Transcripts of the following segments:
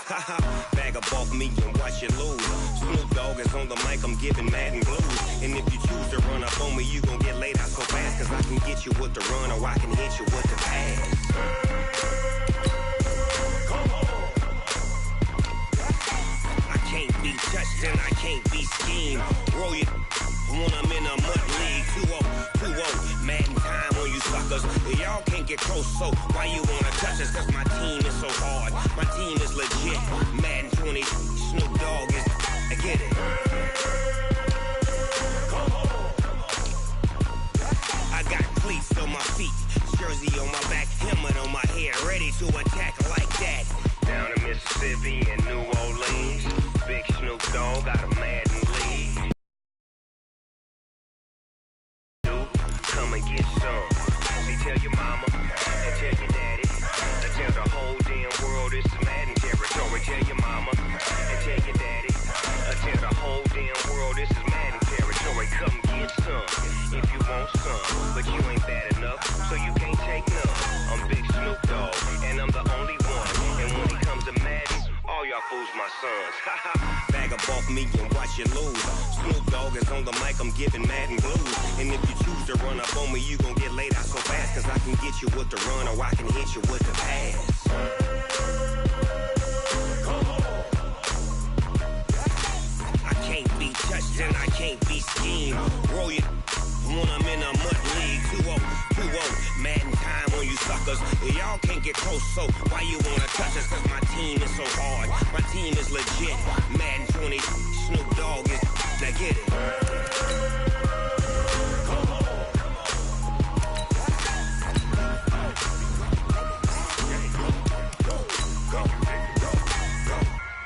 Bag of bulk me and watch you lose. Snoop Dogg is on the mic, I'm giving Madden blues. And if you choose to run up on me, you gon' get laid out so fast. Cause I can get you with the run or I can hit you with the pass. I can't be touched and I can't be schemed. Roll you when I'm in a mud league. 2-0, Madden time on you suckers. Y'all can't get close, so why you wanna touch us? Cause my team is so hard, my team is legit. Madden 20, Snoop Dogg is, I get it. I got cleats on my feet, jersey on my back, helmet on my head, ready to attack like that. Down in Mississippi and New Orleans, big Snoop Dogg got a Madden league. Come and get some. See, tell your mama and tell your daddy. And tell the whole damn world it's Madden territory. Tell your mama and tell your daddy. And tell the whole damn world this is Madden territory. Come get some if you want some. But you ain't bad enough, so you can't take none. I'm Big Snoop Dogg, and I'm the only one. And when it comes to Madden, all y'all fools my sons. Bag of bulk me and watch you lose. Snoop Dogg is on the mic, I'm giving Madden blues. And if you choose to run up on me, you gon' get laid out so fast. Cause I can get you with the run or I can hit you with the pass. I can't be touched and I can't be schemed. Roll you when I'm in a mud league. 2-0, Madden time on you suckers. Y'all can't get close, so why you wanna touch us? Cause my team is so hard, my team is legit. Madden 20, Snoop Dogg is, now get it.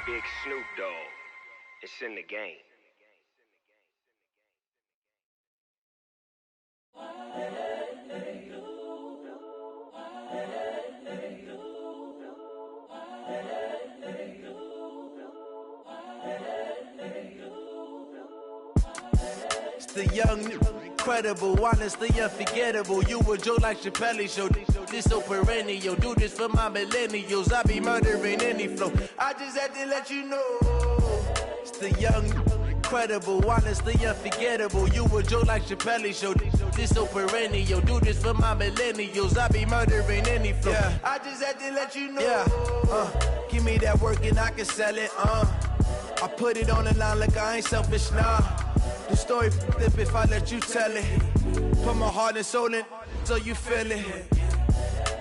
Big Snoop Dogg, it's in the game. It's the young, incredible, honestly unforgettable. You a joke like Chappelle show. This so perennial. Do this for my millennials. I be murdering any flow. I just had to let you know. It's the young, incredible, honestly unforgettable. You a joke like Chappelle show. This so perennial. Do this for my millennials. I be murdering any flow. Yeah. I just had to let you know. Yeah. Give me that work and I can sell it. I put it on the line like I ain't selfish, nah. The story flip if I let you tell it. Put my heart and soul in so you feel it.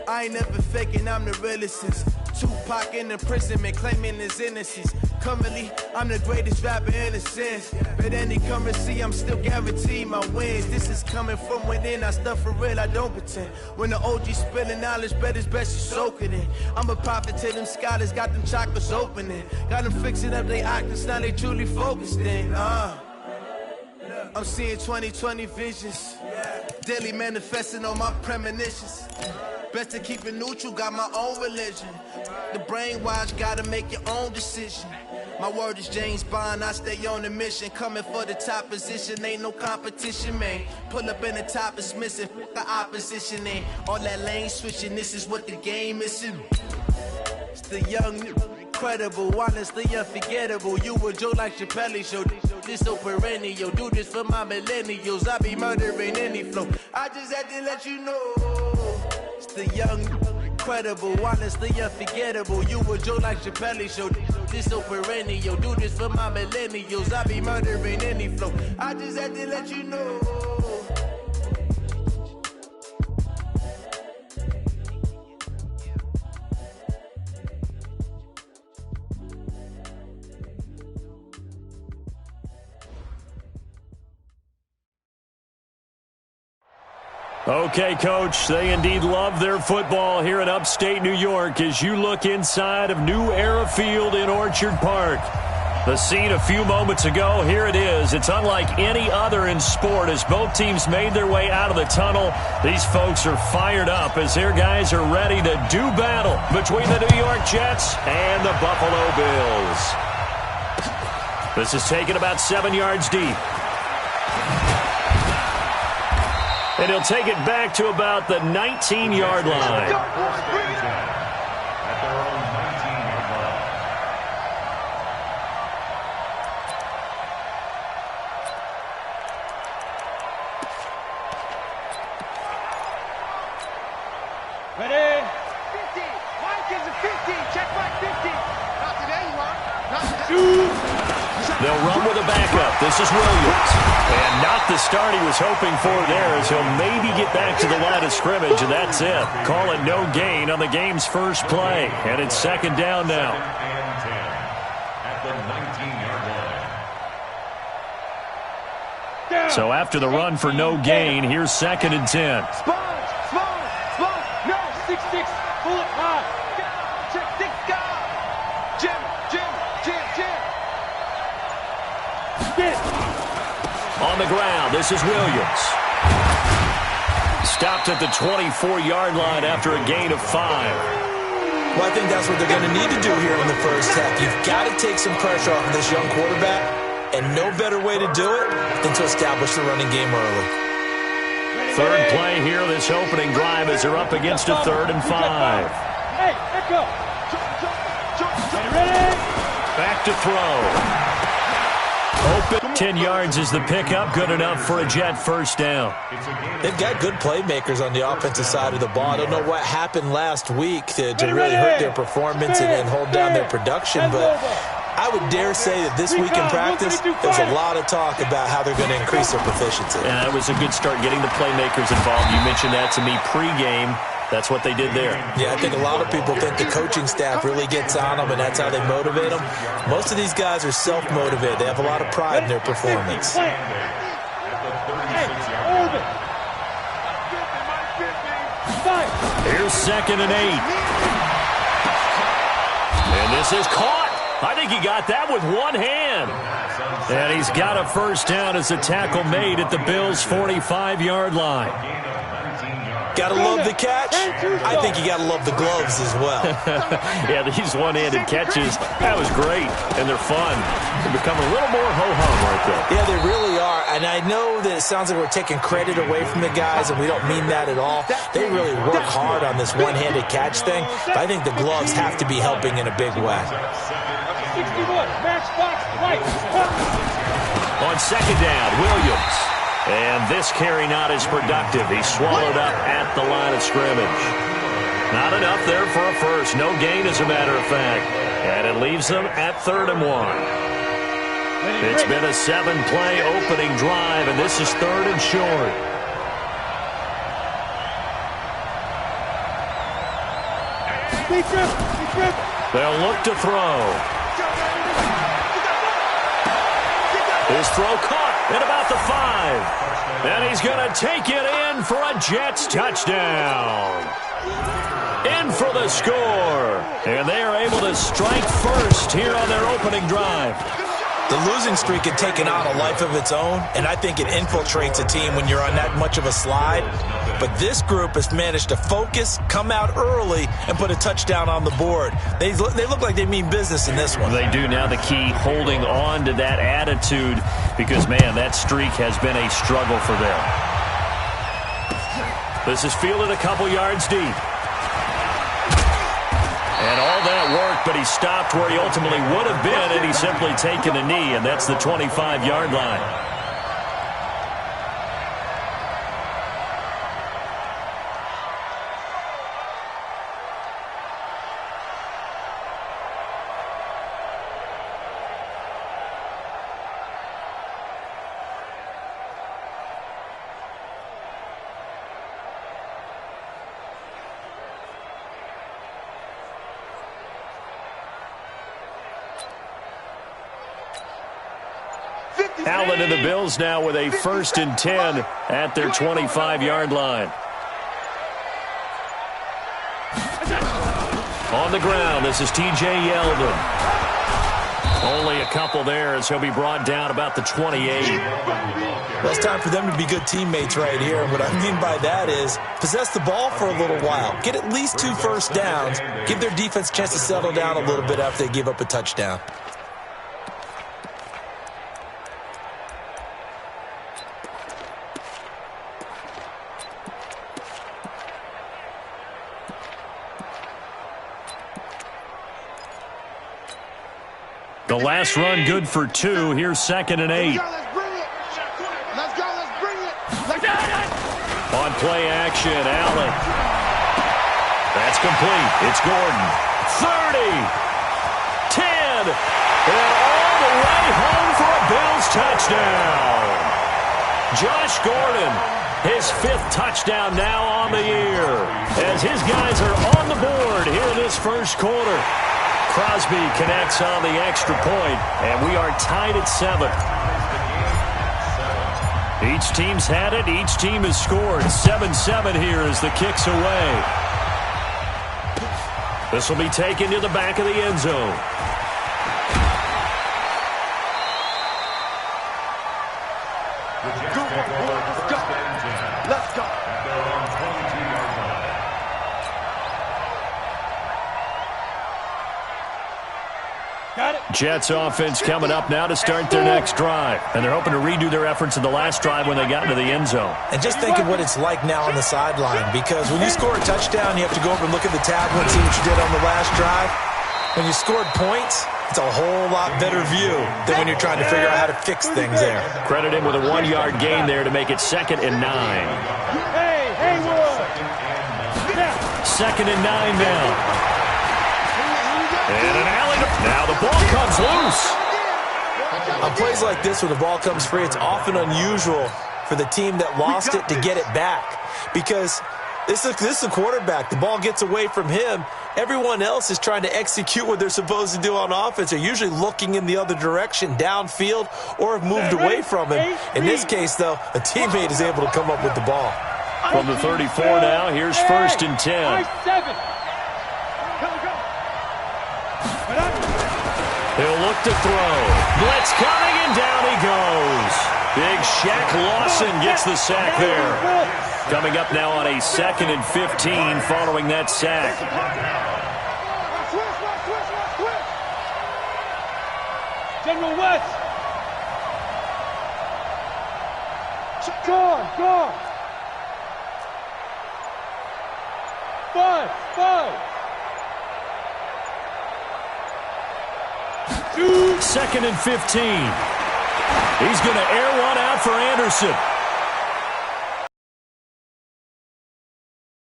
I ain't never faking, I'm the realest since Tupac in imprisonment, claiming his innocence. Currently, I'm the greatest rapper in a sense. But any currency, I'm still guaranteed my wins. This is coming from within, I stuff for real, I don't pretend. When the OG spilling knowledge, bet it's best you soak it in. I'm a prophet to them scholars, got them chakras opening. Got them fixing up they octaves, now they truly focused in. I'm seeing 2020 visions, daily manifesting on my premonitions. Best to keep it neutral, got my own religion. The brainwash, gotta make your own decision. My word is James Bond, I stay on the mission. Coming for the top position, ain't no competition, man. Pull up in the top, it's missing, fuck the opposition, ain't all that lane switching, this is what the game is. It's the young, incredible, honestly unforgettable. You a joke like Chappelle show. This so perennial. Do this for my millennials. I be murdering any flow. I just had to let you know. It's the young, incredible, honestly unforgettable. You a joke like Chappelle show. This so perennial. Do this for my millennials. I be murdering any flow. I just had to let you know. Okay, Coach, they indeed love their football here in upstate New York as you look inside of New Era Field in Orchard Park. The scene a few moments ago, here it is. It's unlike any other in sport as both teams made their way out of the tunnel. These folks are fired up as their guys are ready to do battle between the New York Jets and the Buffalo Bills. This is taken about 7 yards deep. And he'll take it back to about the 19-yard line. They'll run with a backup. This is Williams. And not the start he was hoping for there, as he'll maybe get back to the line of scrimmage, and that's it. Call it no gain on the game's first play. And it's second down now. So after the run for no gain, here's second and 10. No, 6-6, full high. Jim. On the ground, this is Williams. Stopped at the 24-yard line after a gain of 5. Well, I think that's what they're going to need to do here in the first half. You've got to take some pressure off of this young quarterback, and no better way to do it than to establish the running game early. Third play here, this opening drive, as they're up against a 3rd and 5. Hey, let's go. Ready? Back to throw. Open 10 yards is the pickup, good enough for a Jet first down. They've got good playmakers on the offensive side of the ball. I don't know what happened last week to really hurt their performance and hold down their production, but I would dare say that this week in practice, there's a lot of talk about how they're going to increase their proficiency. And it was a good start getting the playmakers involved. You mentioned that to me pregame. That's what they did there. Yeah, I think a lot of people think the coaching staff really gets on them, and that's how they motivate them. Most of these guys are self-motivated. They have a lot of pride in their performance. Here's second and 8. And this is caught. I think he got that with one hand. And he's got a first down as the tackle made at the Bills' 45-yard line. Gotta love the catch. I think you gotta love the gloves as well. Yeah, these one-handed catches, that was great, and they're fun. They become a little more ho-hum right there. Yeah, they really are, and I know that it sounds like we're taking credit away from the guys, and we don't mean that at all. They really work hard on this one-handed catch thing, but I think the gloves have to be helping in a big way. 61, matchbox, right. On second down, Williams. And this carry not as productive. He's swallowed up at the line of scrimmage. Not enough there for a first. No gain, as a matter of fact. And it leaves them at 3rd and 1. It's been a 7-play opening drive, and this is 3rd and short. They'll look to throw. His throw caught at about the 5. And he's going to take it in for a Jets touchdown. In for the score. And they are able to strike first here on their opening drive. The losing streak had taken on a life of its own, and I think it infiltrates a team when you're on that much of a slide. But this group has managed to focus, come out early, and put a touchdown on the board. They look like they mean business in this one. They do. Now the key, holding on to that attitude, because, man, that streak has been a struggle for them. This is fielded a couple yards deep. And all that worked, but he stopped where he ultimately would have been, and he's simply taken a knee, and that's the 25-yard line. Allen and the Bills now with a 1st and 10 at their 25-yard line. On the ground, this is T.J. Yeldon. Only a couple there as he'll be brought down about the 28. Well, it's time for them to be good teammates right here. And what I mean by that is possess the ball for a little while. Get at least 2 first downs. Give their defense a chance to settle down a little bit after they give up a touchdown. The last run good for 2. Here's 2nd and 8. Let's bring it. Let's go. Let's bring it. On play action, Allen. That's complete. It's Gordon. 30. 10. And all the way home for touchdown. Josh Gordon, his 5th touchdown now on the year, as his guys are on the board here this first quarter. Crosby connects on the extra point, and we are tied at 7. Each team's had it. Each team has scored. 7-7 here as the kick's away. This will be taken to the back of the end zone. Let's go. Got it. Jets offense coming up now to start their next drive. And they're hoping to redo their efforts in the last drive when they got into the end zone. And just think of what it's like now on the sideline, because when you score a touchdown, you have to go over and look at the tablet and see what you did on the last drive. When you scored points, it's a whole lot better view than when you're trying to figure out how to fix things there. Credit him with a 1-yard gain there to make it 2nd and 9. Hey, Haywood. 2nd and 9 now. And an alley. Now the ball comes loose. On plays like this where the ball comes free, it's often unusual for the team that lost it to get it back, because this is the quarterback. The ball gets away from him. Everyone else is trying to execute what they're supposed to do on offense. They're usually looking in the other direction, downfield, or have moved away from him. In this case, though, a teammate is able to come up with the ball. From the 34 now, here's 1st and 10. He'll look to throw. Blitz coming, and down he goes. Big Shaq Lawson gets the sack there. Coming up now on a 2nd and 15 following that sack. General West. Gone. 5. 2nd and 15. He's going to air one out for Anderson.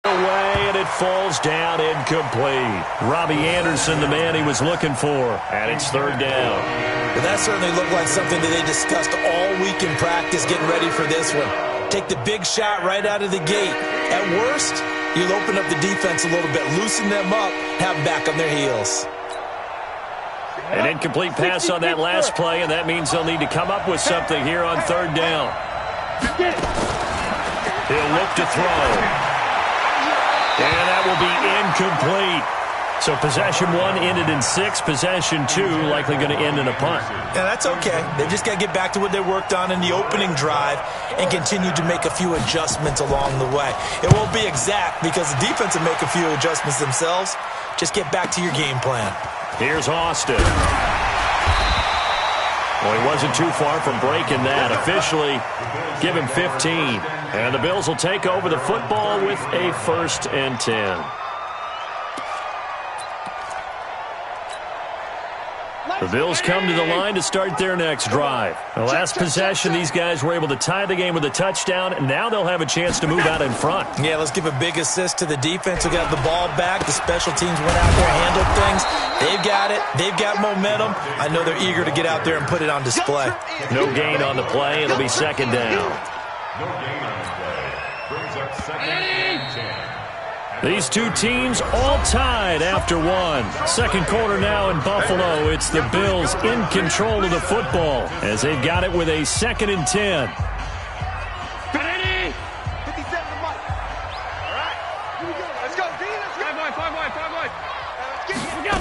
Away, and it falls down incomplete. Robbie Anderson, the man he was looking for. And it's 3rd down. But that certainly looked like something that they discussed all week in practice, getting ready for this one. Take the big shot right out of the gate. At worst, you'll open up the defense a little bit, loosen them up, have them back on their heels. An incomplete pass on that last play, and that means they'll need to come up with something here on 3rd down. He'll look to throw. And that will be incomplete. So possession 1 ended in 6. Possession 2 likely going to end in a punt. Yeah, that's okay. They've just got to get back to what they worked on in the opening drive and continue to make a few adjustments along the way. It won't be exact because the defense will make a few adjustments themselves. Just get back to your game plan. Here's Austin. Well, he wasn't too far from breaking that. Officially, give him 15. And the Bills will take over the football with a 1st and 10. The Bills come to the line to start their next drive. The last possession, these guys were able to tie the game with a touchdown, and now they'll have a chance to move out in front. Yeah, let's give a big assist to the defense who got the ball back. The special teams went out there and handled things. They've got it. They've got momentum. I know they're eager to get out there and put it on display. No gain on the play. It'll be 2nd down. No gain on the play. Brings up 2nd and 10. These two teams all tied after 1. 2nd quarter now in Buffalo. It's the Bills in control of the football as they've got it with a 2nd and 10. Ready? 57 to Mike. All right. Here we go. Let's go. D, let's go. 5 wide. Here we go.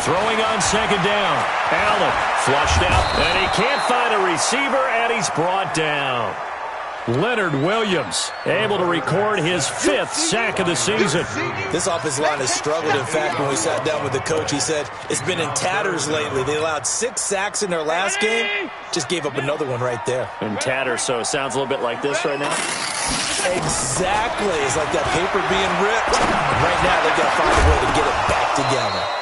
Throwing on 2nd down. Allen flushed out, and he can't find a receiver, and he's brought down. Leonard Williams able to record his 5th sack of the season. This offensive line has struggled. In fact, when we sat down with the coach, he said it's been in tatters lately. They allowed 6 sacks in their last game. Just gave up another one right there. In tatters, so it sounds a little bit like this right now. Exactly. It's like that paper being ripped. And right now, they've got to find a way to get it back together.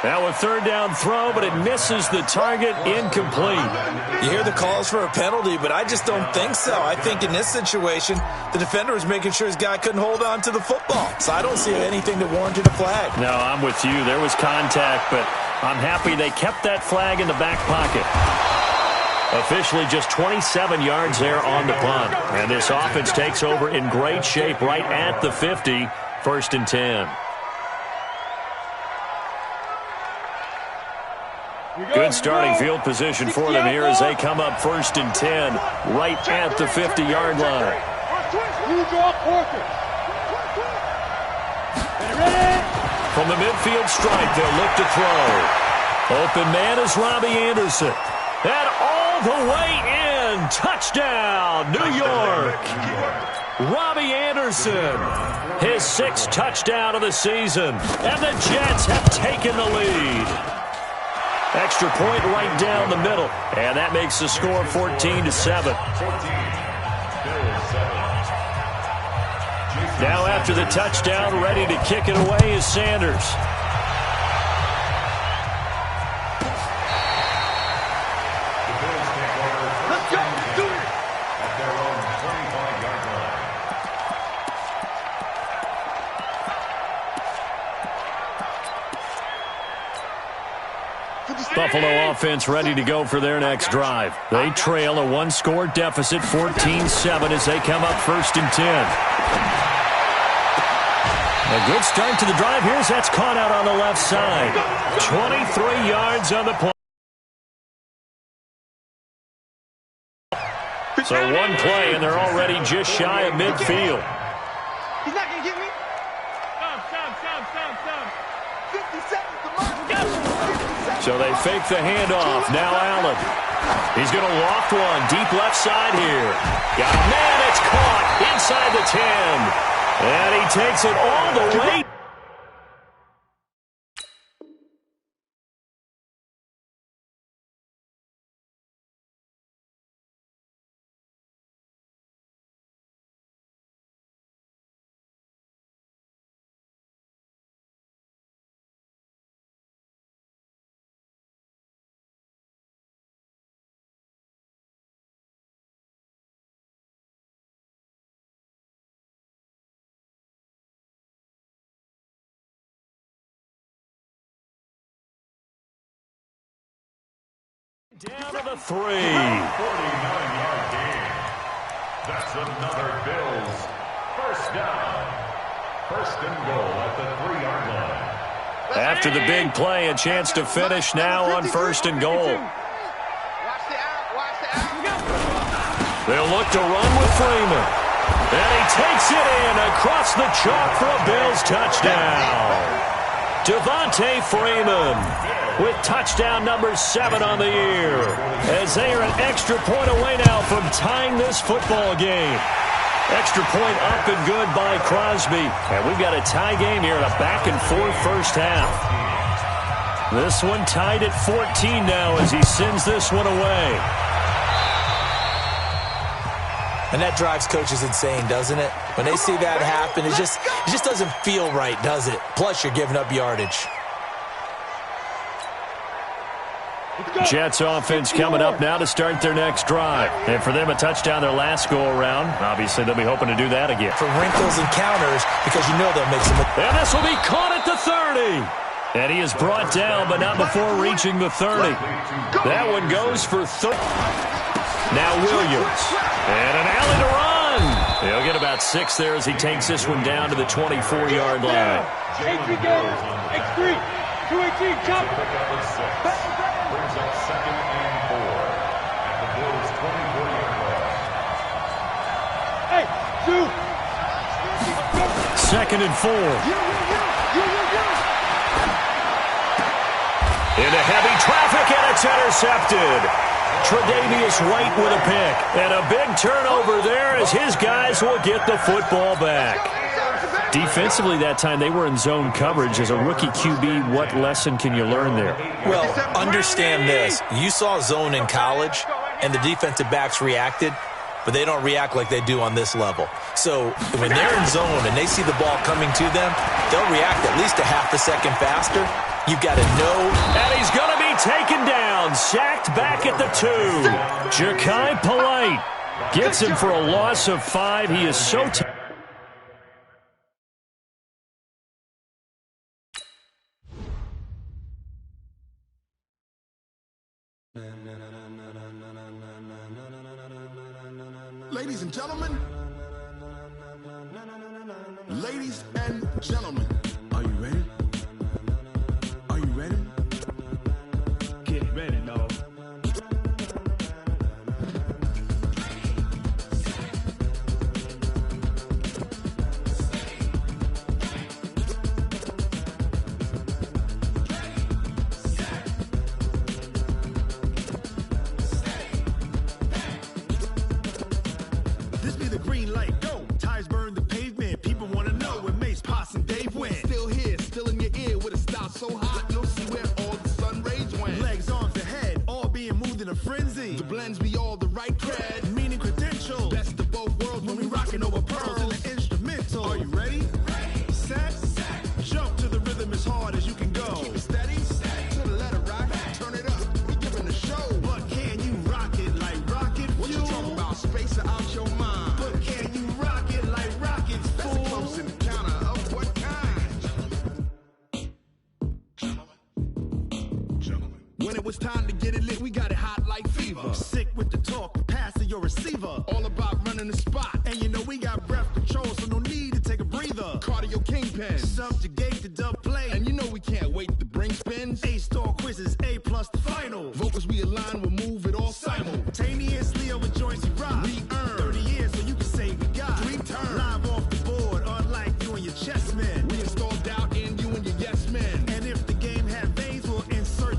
Now a 3rd down throw, but it misses the target, incomplete. You hear the calls for a penalty, but I just don't think so. I think in this situation, the defender was making sure his guy couldn't hold on to the football. So I don't see anything that warranted a flag. No, I'm with you. There was contact, but I'm happy they kept that flag in the back pocket. Officially just 27 yards there on the punt. And this offense takes over in great shape right at the 50, 1st and 10. Good starting field position for them here as they come up 1st and 10 right at the 50-yard line. From the midfield stripe, they'll look to throw. Open man is Robbie Anderson. And all the way in. Touchdown, New York. Robbie Anderson, his 6th touchdown of the season. And the Jets have taken the lead. Extra point right down the middle. And that makes the score 14-7. Now after the touchdown, ready to kick it away is Sanders. Buffalo offense ready to go for their next drive. They trail a 1-score deficit, 14-7 as they come up 1st and 10. A good start to the drive here as that's caught out on the left side. 23 yards on the play. So one play, and they're already just shy of midfield. He's not going to get me. Stop. 57 the mark. So they fake the handoff. Now Allen. He's going to loft one. Deep left side here. Got a man. It's caught inside the 10. And he takes it all the way. Down to the 3. 49-yard gain. That's another Bills first down. 1st and goal at the 3-yard line. After the big play, a chance to finish now on 1st and goal. They'll look to run with Freeman. And he takes it in across the chalk for a Bills touchdown. Devontae Freeman with touchdown number 7 on the year, as they are an extra point away now from tying this football game. Extra point up and good by Crosby. And we've got a tie game here in a back-and-forth first half. This one tied at 14 now as he sends this one away. And that drives coaches insane, doesn't it? When they see that happen, it just doesn't feel right, does it? Plus, you're giving up yardage. Jets offense coming up now to start their next drive. And for them, a touchdown their last go-around. Obviously, they'll be hoping to do that again. For wrinkles and counters, because you know they'll make some... And this will be caught at the 30. And he is brought down, but not before reaching the 30. That one goes for 30. Now Williams. And an alley to run. He'll get about 6 there as he takes this one down to the 24-yard line. X3, 218, jump. Brings up 2nd and 4 at the Bills' 24-yard line. Hey, 2nd and 4. Into heavy traffic, and it's intercepted. Tre'Davious White with a pick. And a big turnover there as his guys will get the football back. Defensively that time, they were in zone coverage. As a rookie QB, what lesson can you learn there? Well, understand this. You saw zone in college, and the defensive backs reacted, but they don't react like they do on this level. So when they're in zone and they see the ball coming to them, they'll react at least a half a second faster. You've got to know. And he's going to be taken down, sacked back at the 2. Ja'Kai Polite gets him for a loss of 5. He is so Ladies and gentlemen. Ladies and gentlemen. Are you ready? Are you ready? Get ready, dog. This be the green light, go. Tires burn the pavement. People want to know where Mace, Potts, and Dave went. Still here, still in your ear with a style so hot, you'll see where all the sun rays went. Legs, arms, the head, all being moved in a frenzy. The blends be all the right cred, meaning credentials. Best of both worlds when we rocking over pearls in the instrumental. Are you ready? Set, jump to the rhythm as hard as you can go. Keep it steady, to the letter right. Turn it up, we giving the show. But can you rock it like rocket fuel? What you talking about? Space it out your mind. But can you rock it like rockets, fool? That's a close encounter of what kind? Gentlemen. When it was time to get it lit, we got it hot like fever. Sick with the talk, pass to your receiver. All about running the spot. And you know we got breath control, so no need to take a breather. Cardio kingpin. Subjugate the dub play. And you know we can't wait to bring spins. A-star quizzes, A+ the final. Vocals we align, we'll move it all simultaneously over joints we rock. We earn 30 years, so you can say we got 3 turns. Live off the board, unlike you and your chess men. We install doubt in you and your yes men. And if the game had veins, we'll insert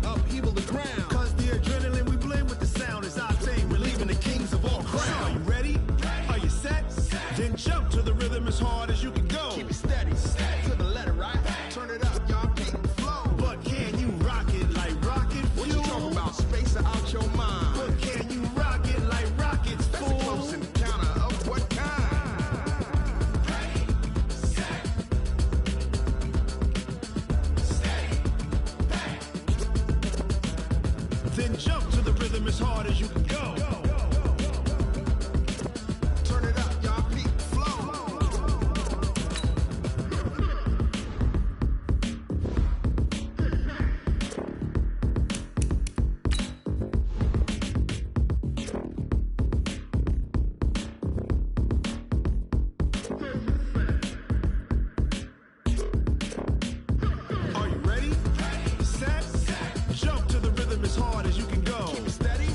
upheaval the ground. Cause the adrenaline we blend with the sound is our thing. Relieving the kings of all crowns. So are you ready? Are you set? Then jump to the rhythm as hard as you can go. Keep it steady, to the letter right. Turn it up, y'all keep the flow. But can you rock it like rocket fuel? What you talking about? Space it out your mind. But can you rock it like rockets, fool? That's a close encounter of what kind? Then jump to the rhythm as hard as you can go. Turn it up, y'all keep the flow. Are you ready? Set, jump to the rhythm as hard as you can go. Keep it steady,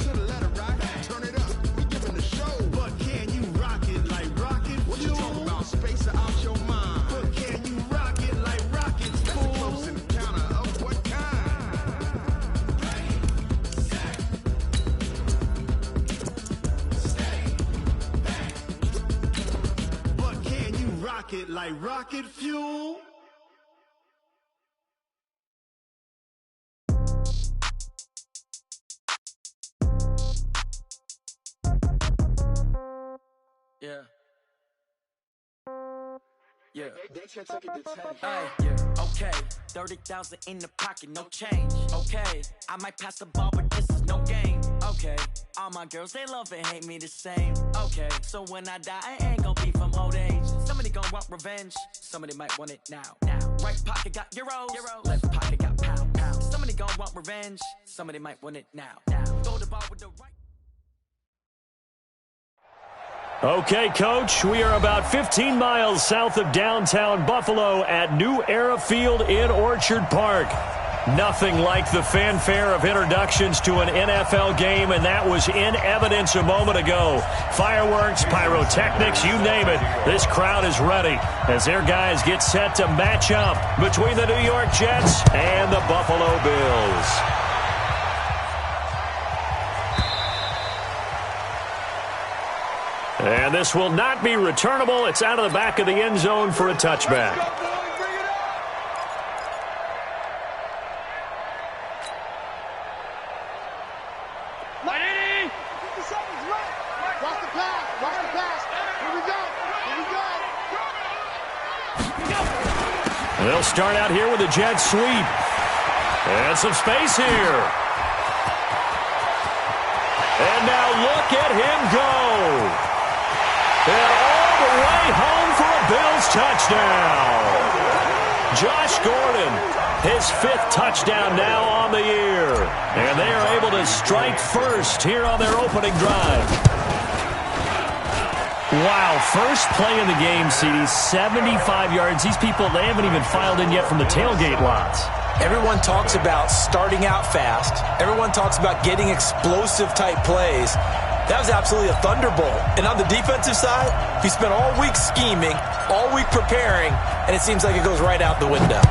to the letter right. Turn it up, we giving the show. But can you rock it like rocket fuel? What you talking about? Space it out your mind. But can you rock it like rockets, fool? That's a close encounter of what kind? But can you rock it like rocket fuel? Yeah. Yeah. Hey, yeah. Okay. 30,000 in the pocket, no change. Okay. I might pass the ball, but this is no game. Okay. All my girls, they love and hate me the same. Okay. So when I die, I ain't gonna be from old age. Somebody gonna want revenge. Somebody might want it now. Right pocket got euros. Left pocket got pound. Somebody gonna want revenge. Somebody might want it now. Throw the ball with the right. Okay, Coach, we are about 15 miles south of downtown Buffalo at New Era Field in Orchard Park. Nothing like the fanfare of introductions to an NFL game, and that was in evidence a moment ago. Fireworks, pyrotechnics, you name it. This crowd is ready as their guys get set to match up between the New York Jets and the Buffalo Bills. And this will not be returnable. It's out of the back of the end zone for a touchback. They'll start out here with a jet sweep. And some space here. And now look at him go. And all the way home for a Bills touchdown. Josh Gordon, his 5th touchdown now on the year. And they are able to strike first here on their opening drive. Wow, first play in the game, CD, 75 yards. These people, they haven't even filed in yet from the tailgate lots. Everyone talks about starting out fast. Everyone talks about getting explosive-type plays. That was absolutely a thunderbolt. And on the defensive side, he spent all week scheming, all week preparing, and it seems like it goes right out the window.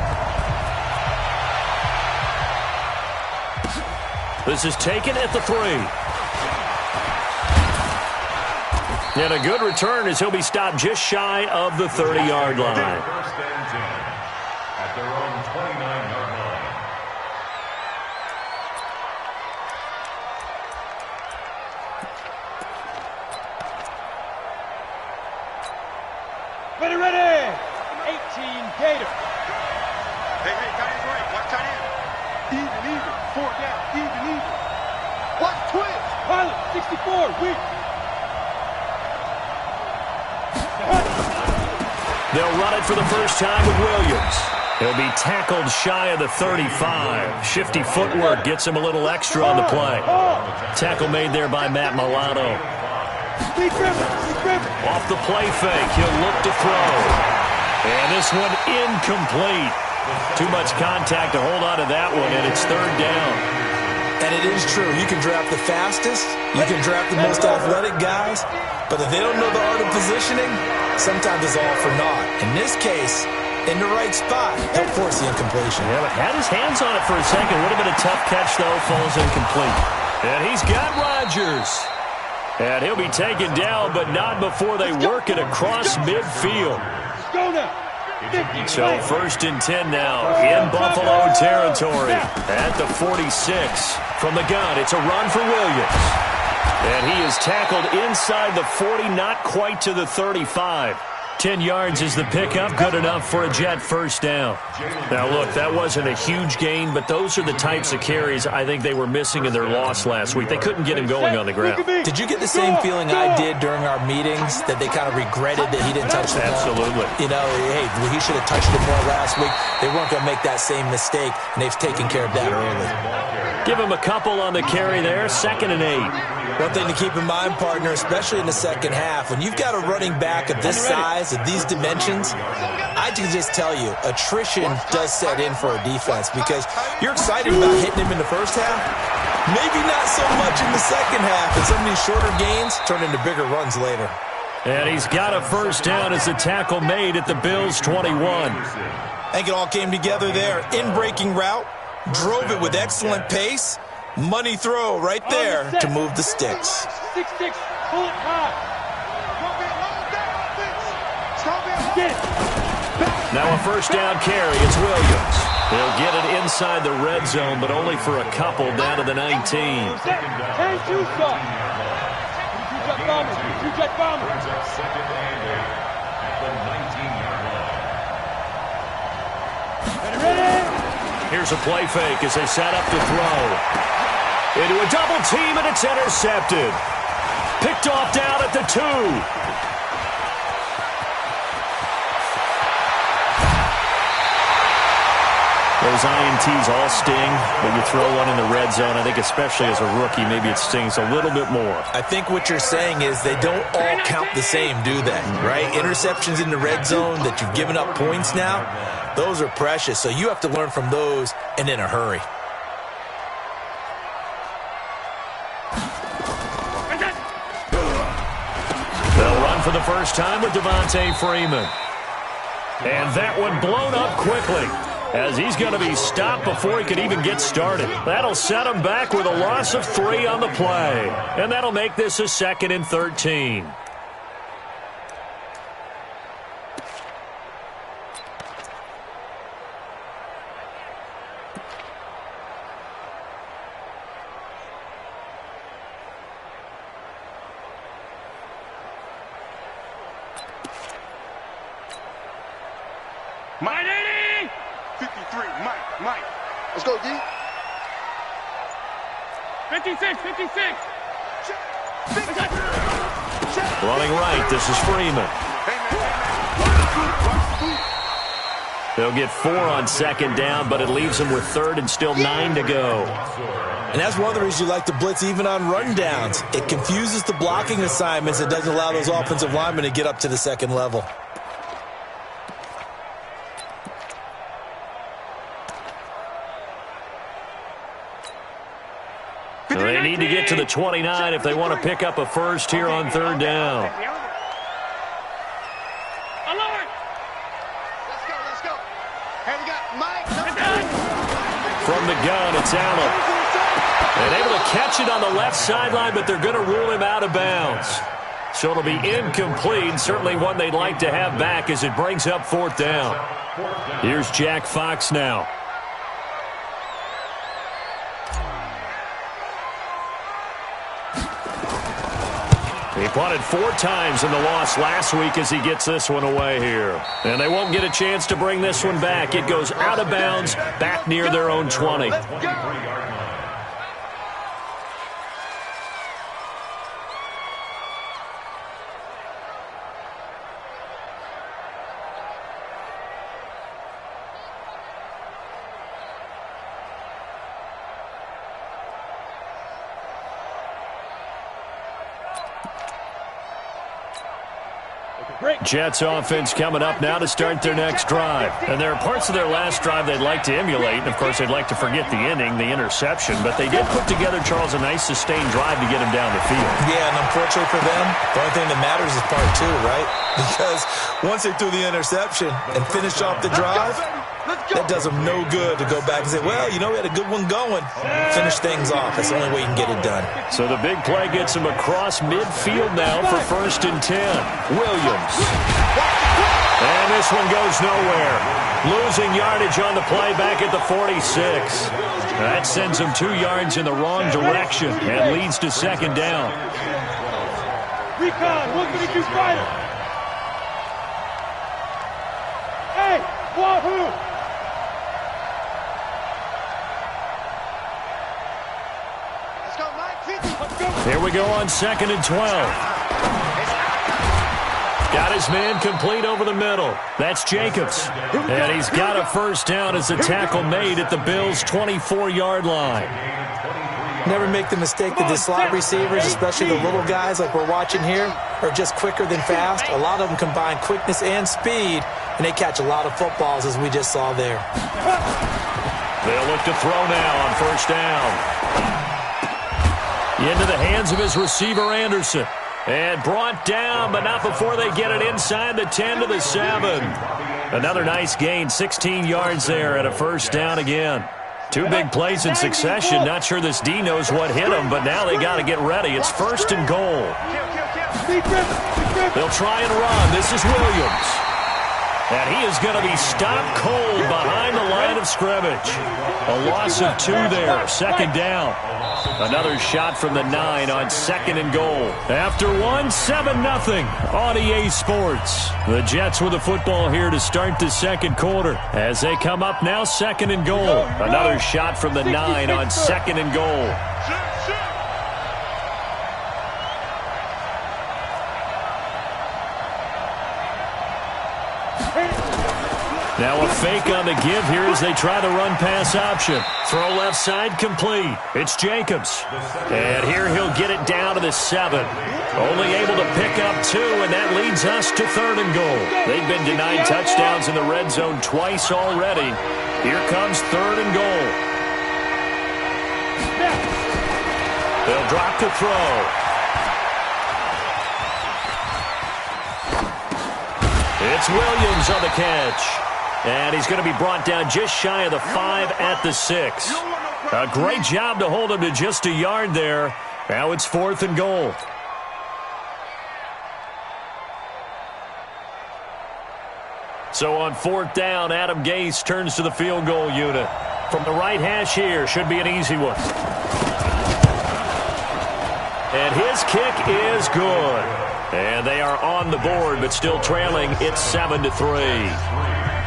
This is taken at the 3. And a good return as he'll be stopped just shy of the 30-yard line. First and 10 at their own 29-yard line. Ready. 18 Gator. Hey, tight end's right. Watch tight end. Even. 4 down. Even. Watch twins. Pilot, 64. Weak. They'll run it for the first time with Williams. He'll be tackled shy of the 35. Shifty footwork gets him a little extra on the play. Tackle made there by Matt Milano. Off the play fake, he'll look to throw. And this one incomplete. Too much contact to hold on to that one, and it's 3rd down. And it is true. You can draft the fastest. You can draft the most athletic guys. But if they don't know the art of positioning, sometimes it's all for naught. In this case, in the right spot, he'll force the incompletion. Yeah, but had his hands on it for a second. Would have been a tough catch, though. Falls incomplete. And he's got Rodgers. And he'll be taken down, but not before they work it across midfield. Go now. So 1st and 10 now in Buffalo territory at the 46. From the gun, it's a run for Williams. And he is tackled inside the 40, not quite to the 35. 10 yards is the pickup, good enough for a Jet first down. Now, look, that wasn't a huge gain, but those are the types of carries I think they were missing in their loss last week. They couldn't get him going on the ground. Did you get the same feeling I did during our meetings, that they kind of regretted that he didn't touch the ball? Absolutely. You know, hey, he should have touched it more last week. They weren't going to make that same mistake, and they've taken care of that early. Give him a couple on the carry there, 2nd and 8. One thing to keep in mind, partner, especially in the second half, when you've got a running back of this size, of these dimensions, I can just tell you, attrition does set in for a defense because you're excited about hitting him in the first half. Maybe not so much in the second half, and some of these shorter gains turn into bigger runs later. And he's got a first down as the tackle made at the Bills' 21. I think it all came together there. In-breaking route, drove it with excellent pace. Money throw right there to move the sticks. 6-6, pull it high. Now a first down carry. It's Williams. He'll get it inside the red zone, but only for a couple down to the 19. Second and 8 at the 19-yard line. Here's a play fake as they set up to throw. Into a double team, and it's intercepted. Picked off down at the 2. Those INTs all sting, but you throw one in the red zone. I think especially as a rookie, maybe it stings a little bit more. I think what you're saying is they don't all count the same, do they? Right? Interceptions in the red zone that you've given up points now, those are precious. So you have to learn from those and in a hurry. They'll run for the first time with Devontae Freeman. And that one blown up quickly as he's going to be stopped before he can even get started. That'll set him back with a loss of 3 on the play. And that'll make this a 2nd and 13. Mike 80! 53, Mike. Let's go, D. 56. Running right, this is Freeman. They'll get 4 on second down, but it leaves them with third and still 9 to go. And that's one of the reasons you like to blitz even on rundowns. It confuses the blocking assignments. It doesn't allow those offensive linemen to get up to the second level. So they need to get to the 29 if they want to pick up a first here on third down. From the gun, it's Allen. And able to catch it on the left sideline, but they're going to rule him out of bounds. So it'll be incomplete, certainly one they'd like to have back as it brings up fourth down. Here's Jack Fox now. He punted 4 times in the loss last week as he gets this one away here. And they won't get a chance to bring this one back. It goes out of bounds, back near their own 20. Jets offense coming up now to start their next drive. And there are parts of their last drive they'd like to emulate. And, of course, they'd like to forget the inning, the interception. But they did put together, Charles, a nice sustained drive to get him down the field. Yeah, and unfortunately for them, the only thing that matters is part 2, right? Because once they threw the interception and finished off the drive, that does them no good to go back and say, well, you know, we had a good one going. Finish things off. That's the only way you can get it done. So the big play gets him across midfield now for 1st and 10. Williams. And this one goes nowhere. Losing yardage on the play back at the 46. That sends him 2 yards in the wrong direction and leads to second down. Recon, 132 fighter. Hey, Wahoo! Here we go on 2nd and 12. Got his man complete over the middle. That's Jacobs. And he's got a first down as the tackle made at the Bills' 24-yard line. Never make the mistake that the slot receivers, especially the little guys like we're watching here, are just quicker than fast. A lot of them combine quickness and speed, and they catch a lot of footballs as we just saw there. They'll look to throw now on first down. Into the hands of his receiver, Anderson. And brought down, but not before they get it inside the 10 to the 7. Another nice gain, 16 yards there, and a first down again. 2 big plays in succession. Not sure this D knows what hit him, but now they got to get ready. It's 1st and goal. They'll try and run. This is Williams. And he is going to be stopped cold behind the line of scrimmage. A loss of 2 there, second down. Another shot from the 9 on 2nd and goal. After 7-0 on EA Sports. The Jets with the football here to start the second quarter. As they come up now, 2nd and goal. Another shot from the 9 on 2nd and goal. Now a fake on the give here as they try the run-pass option. Throw left side complete. It's Jacobs. And here he'll get it down to the 7. Only able to pick up 2, and that leads us to 3rd and goal. They've been denied touchdowns in the red zone twice already. Here comes 3rd and goal. They'll drop to throw. It's Williams on the catch. And he's going to be brought down just shy of the 5 at the 6. A great job to hold him to just a yard there. Now it's 4th and goal. So on 4th down, Adam Gase turns to the field goal unit. From the right hash here, should be an easy one. And his kick is good. And they are on the board, but still trailing. It's 7-3.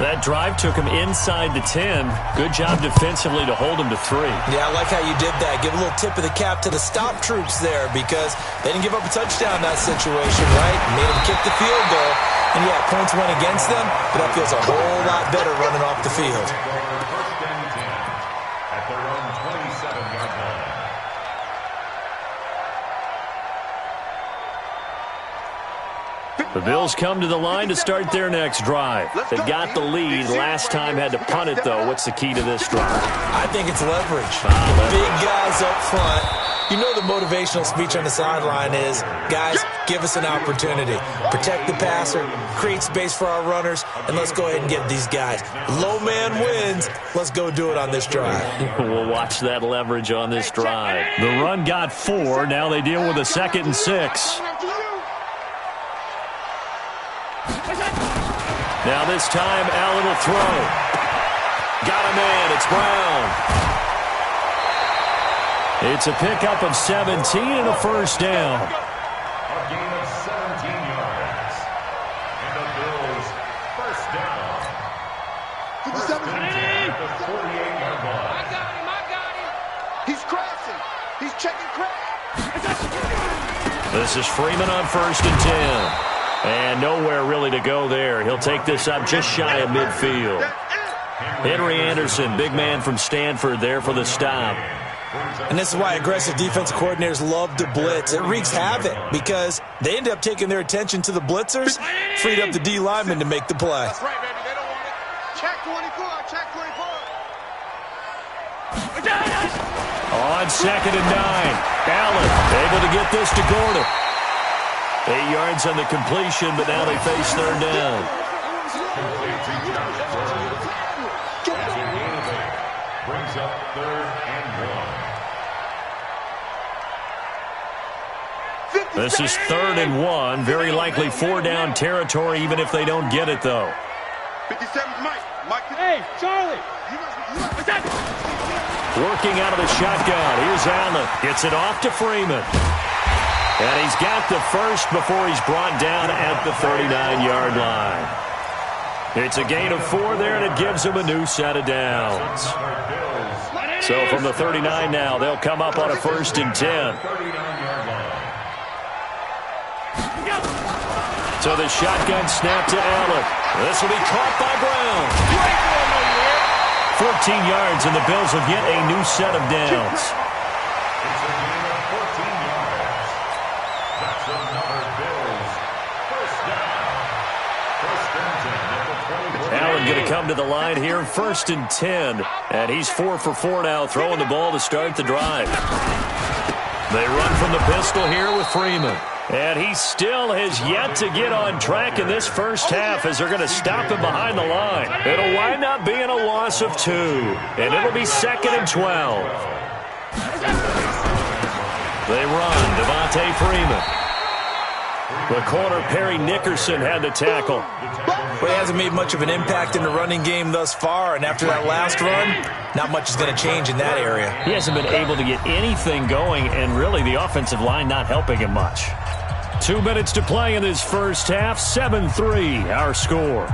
That drive took him inside the 10. Good job defensively to hold him to 3. Yeah, I like how you did that. Give a little tip of the cap to the stop troops there because they didn't give up a touchdown in that situation, right? Made them kick the field goal. And, yeah, points went against them, but that feels a whole lot better running off the field. First and 10 at their own 27-yard line. The Bills come to the line to start their next drive. They've got the lead. Last time had to punt it, though. What's the key to this drive? I think it's leverage. Big guys up front. You know the motivational speech on the sideline is, guys, give us an opportunity. Protect the passer, create space for our runners, and let's go ahead and get these guys. Low man wins. Let's go do it on this drive. We'll watch that leverage on this drive. The run got 4. Now they deal with a 2nd and 6. Now this time, Allen will throw. Got a man. It's Brown. It's a pickup of 17 and a first down. A gain of 17 yards. And the Bills first down. First and 10 at the 48-yard line. I got him. He's crashing. He's checking crash. This is Freeman on 1st and 10. And nowhere really to go there. He'll take this up just shy of midfield. Henry Anderson, big man from Stanford, there for the stop. And this is why aggressive defensive coordinators love to blitz. It wreaks havoc because they end up taking their attention to the blitzers, freed up the D lineman to make the play. That's right, baby. They don't want it. Check 24. Check 24. On 2nd and 9. Allen able to get this to Gordon. 8 yards on the completion, but now they face 3rd down. Brings up 3rd and 1. This is 3rd and 1. Very likely 4-down territory, even if they don't get it, though. 57's Mike. Hey, Charlie. Working out of the shotgun. Here's Allen. Gets it off to Freeman. And he's got the first before he's brought down at the 39-yard line. It's a gain of 4 there, and it gives him a new set of downs. So from the 39 now, they'll come up on a 1st and 10. So the shotgun snap to Allen. This will be caught by Brown. 14 yards, and the Bills will get a new set of downs. It's a gain of 14 yards. That's another Bills first down. First and 10 at the 24. Allen going to come to the line here, 1st and 10. And he's 4 for 4 now, throwing the ball to start the drive. They run from the pistol here with Freeman. And he still has yet to get on track in this first half as they're going to stop him behind the line. It'll wind up being a loss of 2. And it'll be 2nd and 12. They run. Devontae Freeman. The corner, Perry Nickerson, had the tackle. Well, he hasn't made much of an impact in the running game thus far, and after that last run, not much is going to change in that area. He hasn't been able to get anything going, and really the offensive line not helping him much. 2 minutes to play in this first half, 7-3, our score.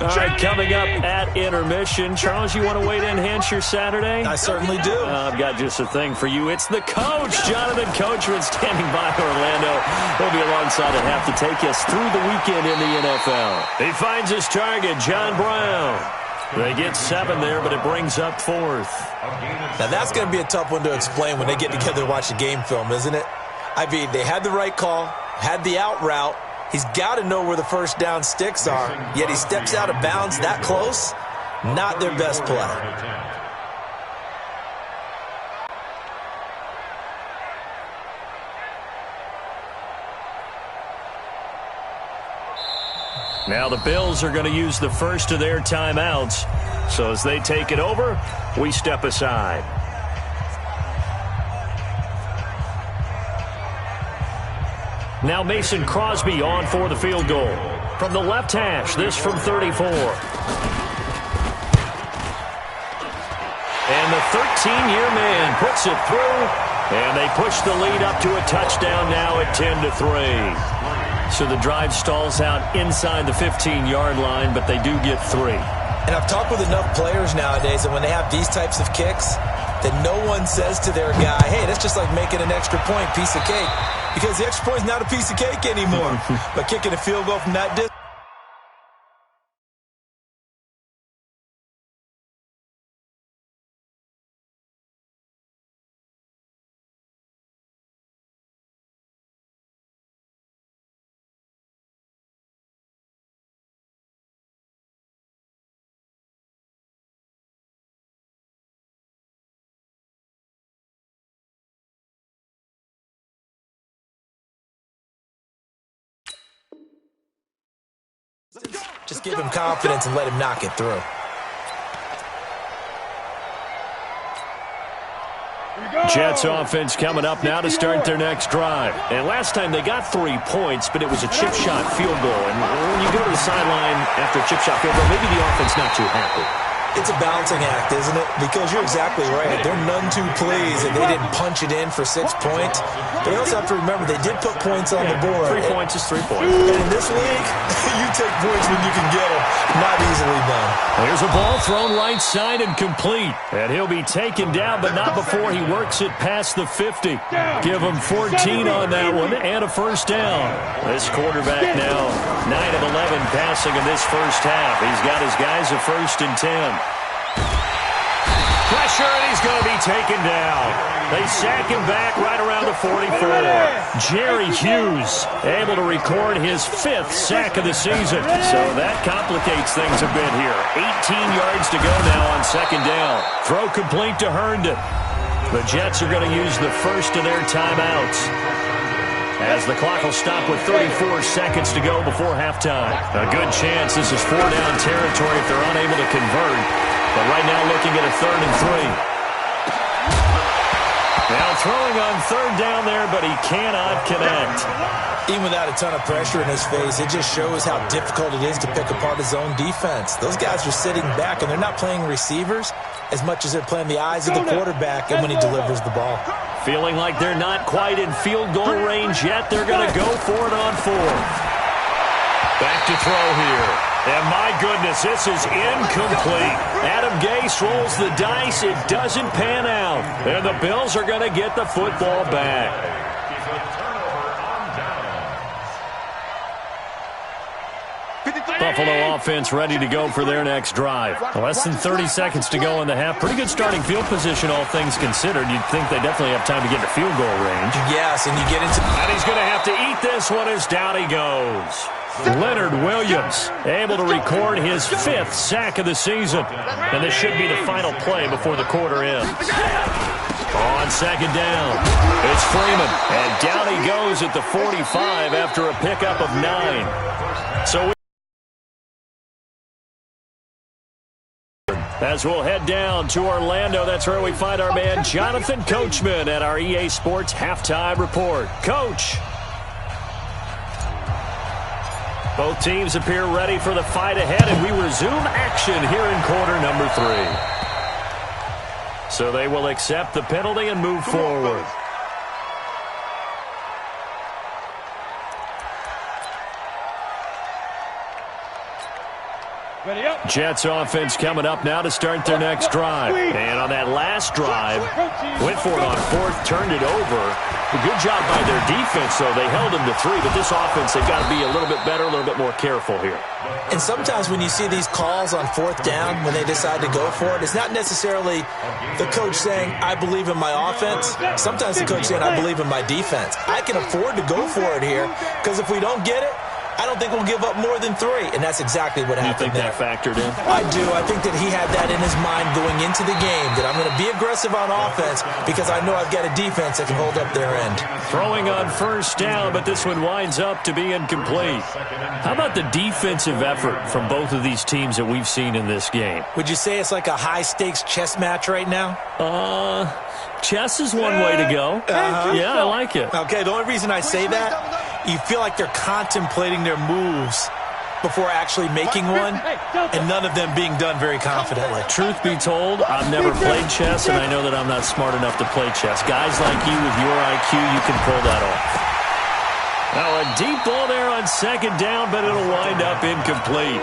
All right, coming up at intermission. Charles, you want to wait in, enhance your Saturday? I certainly do. I've got just a thing for you. It's the coach, Jonathan Coachman, standing by Orlando. He'll be alongside at half to take us through the weekend in the NFL. He finds his target, John Brown. They get 7 there, but it brings up 4th. Now, that's going to be a tough one to explain when they get together to watch the game film, isn't it? I mean, they had the right call, had the out route. He's got to know where the first down sticks are, yet he steps out of bounds that close. Not their best play. Now the Bills are going to use the first of their timeouts. So as they take it over, we step aside. Now Mason Crosby on for the field goal. From the left hash, this from 34. And the 13-year man puts it through, and they push the lead up to a touchdown now at 10-3. So the drive stalls out inside the 15-yard line, but they do get 3. And I've talked with enough players nowadays that when they have these types of kicks, that no one says to their guy, hey, that's just like making an extra point, piece of cake. Because the extra point is not a piece of cake anymore. But kicking a field goal from that distance. Just give him confidence and let him knock it through. Jets offense coming up now to start their next drive. And last time they got 3 points, but it was a chip shot field goal. And when you go to the sideline after a chip shot field goal, maybe the offense not too happy. It's a balancing act, isn't it? Because you're exactly right. They're none too pleased that they didn't punch it in for 6 points. But you also have to remember they did put points on the board. 3 points is 3 points. And in this league, you take points when you can get them. Not easily done. There's a ball thrown right side and complete. And he'll be taken down, but not before he works it past the 50. Give him 14 on that one and a first down. This quarterback now 9 of 11 passing in this first half. He's got his guys a 1st and 10. Pressure, and he's going to be taken down. They sack him back right around the 44. Jerry Hughes able to record his 5th sack of the season. So that complicates things a bit here. 18 yards to go now on 2nd down. Throw complete to Herndon. The Jets are going to use the first of their timeouts, as the clock will stop with 34 seconds to go before halftime. A good chance this is 4-down territory if they're unable to convert. But right now looking at a 3rd and 3. Now throwing on 3rd down there, but he cannot connect. Even without a ton of pressure in his face, it just shows how difficult it is to pick apart his own defense. Those guys are sitting back, and they're not playing receivers as much as they're playing the eyes of the quarterback and when he delivers the ball. Feeling like they're not quite in field goal range yet, they're going to go for it on 4th. Back to throw here. And my goodness, this is incomplete. Adam Gase rolls the dice. It doesn't pan out. And the Bills are going to get the football back. Buffalo offense ready to go for their next drive. Less than 30 seconds to go in the half. Pretty good starting field position, all things considered. You'd think they definitely have time to get to field goal range. Yes, and you get into... And he's going to have to eat this one as down he goes. Leonard Williams able to record his 5th sack of the season. And this should be the final play before the quarter ends. On 2nd down, it's Freeman. And down he goes at the 45 after a pickup of 9. So as we'll head down to Orlando, that's where we find our man Jonathan Coachman at our EA Sports Halftime Report. Coach. Both teams appear ready for the fight ahead, and we resume action here in quarter number 3. So they will accept the penalty and move forward. Jets offense coming up now to start their next drive. And on that last drive, went for it on 4th, turned it over. A good job by their defense, though. They held them to 3, but this offense, they've got to be a little bit better, a little bit more careful here. And sometimes when you see these calls on 4th down, when they decide to go for it, it's not necessarily the coach saying, I believe in my offense. Sometimes the coach saying, I believe in my defense. I can afford to go for it here, because if we don't get it, I don't think we'll give up more than 3, and that's exactly what happened there. You think that factored in? I do. I think that he had that in his mind going into the game, that I'm going to be aggressive on offense because I know I've got a defense that can hold up their end. Throwing on 1st down, but this one winds up to be incomplete. How about the defensive effort from both of these teams that we've seen in this game? Would you say it's like a high-stakes chess match right now? Chess is one way to go. Yeah, I like it. Okay, the only reason I say that, you feel like they're contemplating their moves before actually making one, and none of them being done very confidently. Truth be told, I've never played chess, and I know that I'm not smart enough to play chess. Guys like you with your IQ, you can pull that off. Now a deep ball there on second down, but it'll wind up incomplete.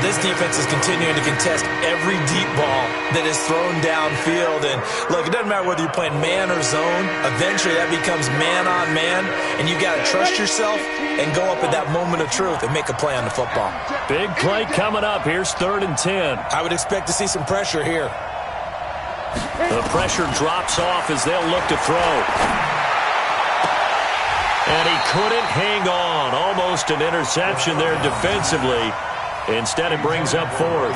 This defense is continuing to contest every deep ball that is thrown downfield. And, look, it doesn't matter whether you're playing man or zone. Eventually that becomes man on man, and you got to trust yourself and go up at that moment of truth and make a play on the football. Big play coming up. Here's 3rd and 10. I would expect to see some pressure here. The pressure drops off as they'll look to throw. And he couldn't hang on. Almost an interception there defensively. Instead, it brings up 4th.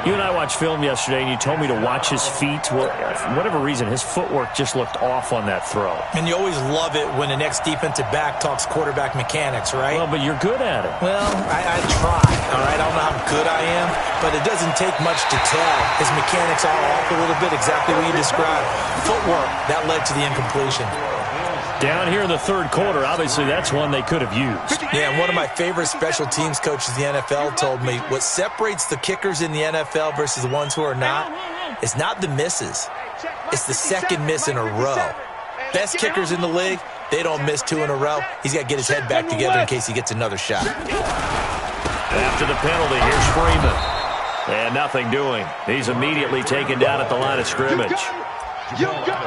You and I watched film yesterday, and you told me to watch his feet. Well, for whatever reason, his footwork just looked off on that throw. And you always love it when the next defensive back talks quarterback mechanics, right? Well, but you're good at it. Well, I try, all right? I don't know how good I am, but it doesn't take much to tell. His mechanics are off a little bit, exactly what you described. Footwork, that led to the incompletion. Down here in the 3rd quarter, obviously that's one they could have used. Yeah, and one of my favorite special teams coaches in the NFL told me what separates the kickers in the NFL versus the ones who are not is not the misses. It's the second miss in a row. Best kickers in the league, they don't miss 2 in a row. He's got to get his head back together in case he gets another shot. After the penalty, here's Freeman. And nothing doing. He's immediately taken down at the line of scrimmage.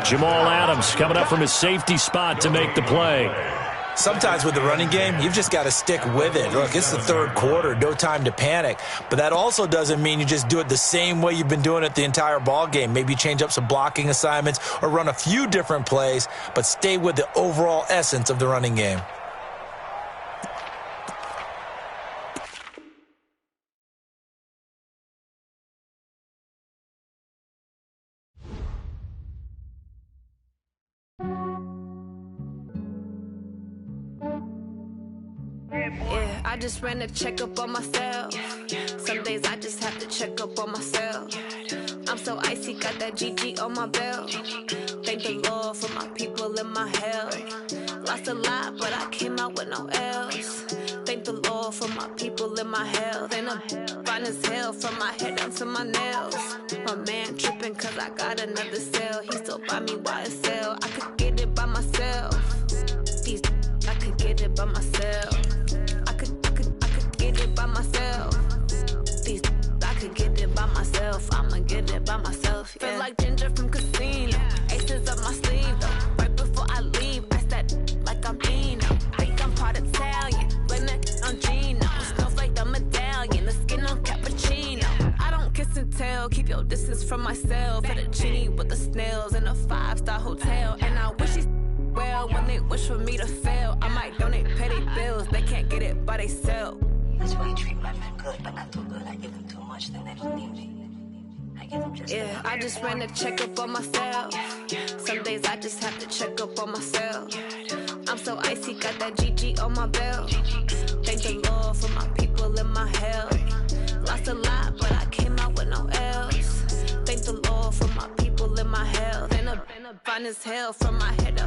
Jamal Adams coming up from his safety spot to make the play. Sometimes with the running game, you've just got to stick with it. Look, it's the 3rd quarter, no time to panic. But that also doesn't mean you just do it the same way you've been doing it the entire ball game. Maybe change up some blocking assignments or run a few different plays, but stay with the overall essence of the running game. Yeah, I just ran a checkup on myself. Some days I just have to check up on myself. I'm so icy, got that GG on my belt. Thank the Lord for my people and my health. Lost a lot, but I came out with no else. Thank the Lord for my people and my health. And I'm fine as hell from my head down to my nails. My man tripping cause I got another cell. He still buy me YSL. I could get it by myself. I could get it by myself. I could get it by myself. I could get it by myself. I'ma get it by myself. Yeah. Feel like Ginger from Casino. Aces up my sleeve though. Right before I leave, that's that like I'm Dino. Think I'm part Italian, blame that on Gino. Snowflake the medallion, the skin on cappuccino. I don't kiss and tell, keep your distance from myself. At a genie with the snails in a 5-star hotel, and I wish he well when they wish for me to fail. I might donate petty bills, they can't get it by themselves. That's why you treat my men good, but not too good. I give them too much, then they don't need me. I give them just yeah, I just ran a checkup on myself. Some days I just have to check up on myself. I'm so icy, got that GG on my belt. Thank the Lord for my people and my health. Lost a lot, but I came out with no else. Thank the Lord for my people and my health. And I'm fine as hell from my head